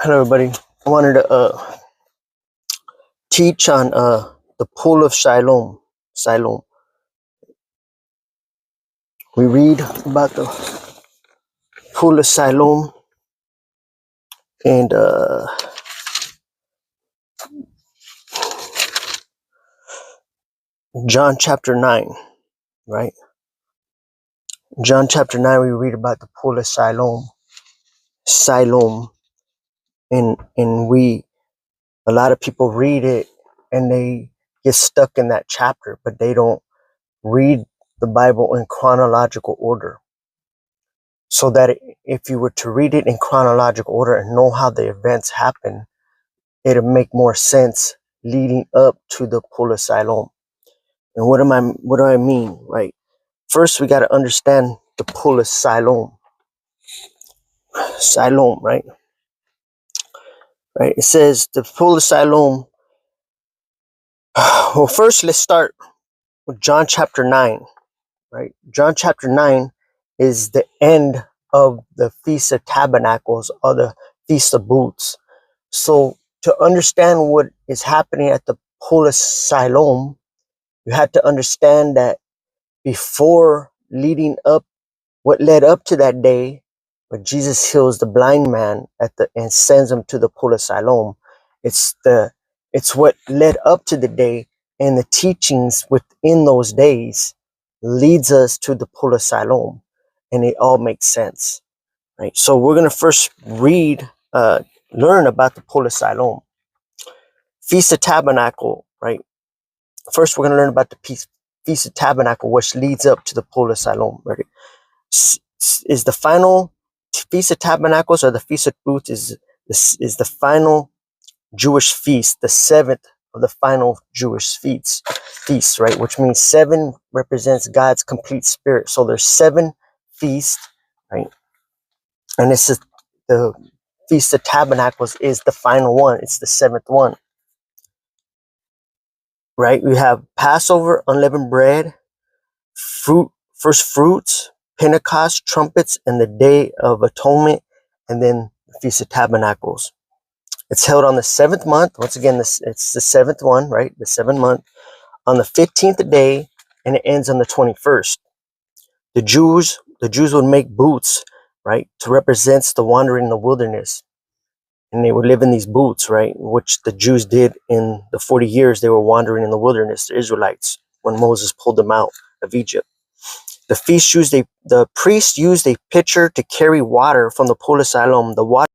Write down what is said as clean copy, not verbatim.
Hello, everybody. I wanted to teach on the pool of Siloam. Siloam. We read about the pool of Siloam in John chapter 9, right? John chapter 9, we read about the pool of Siloam. Siloam. And a lot of people read it and they get stuck in that chapter, but they don't read the Bible in chronological order. So that if you were to read it in chronological order and know how the events happen, it'll make more sense leading up to the pool of Siloam. And what do I mean, right? First, we got to understand the pool of Siloam. Siloam, right? Right. It says the pool of Siloam. Well, first, let's start with John chapter 9, right? John chapter 9 is the end of the Feast of Tabernacles or the Feast of Booths. So to understand what is happening at the pool of Siloam, you had to understand that before leading up, what led up to that day, where Jesus heals the blind man and sends him to the pool of Siloam, it's what led up to the day, and the teachings within those days leads us to the pool of Siloam, and it all makes sense, right? So we're gonna first learn about the pool of Siloam. Feast of Tabernacle, right? First, we're going to learn about the Feast of Tabernacle, which leads up to the pool of Siloam. Right? Is the final Feast of Tabernacles, or the Feast of Booths is the final Jewish feast, the seventh of the final Jewish feasts, right? Which means 7 represents God's complete spirit. So there's 7 feasts, right? And this is the Feast of Tabernacles is the final one. It's the 7th one. Right? We have Passover, unleavened bread, first fruits, Pentecost, trumpets, and the Day of Atonement, and then the Feast of Tabernacles. It's held on the 7th month. Once again, it's the 7th one, right? The 7th month. On the 15th day, and it ends on the 21st. The Jews would make booths, right, to represent the wandering in the wilderness. And they would live in these booths, right, which the Jews did in the 40 years they were wandering in the wilderness, the Israelites, when Moses pulled them out of Egypt. The priests used a pitcher to carry water from the pool of Siloam. The water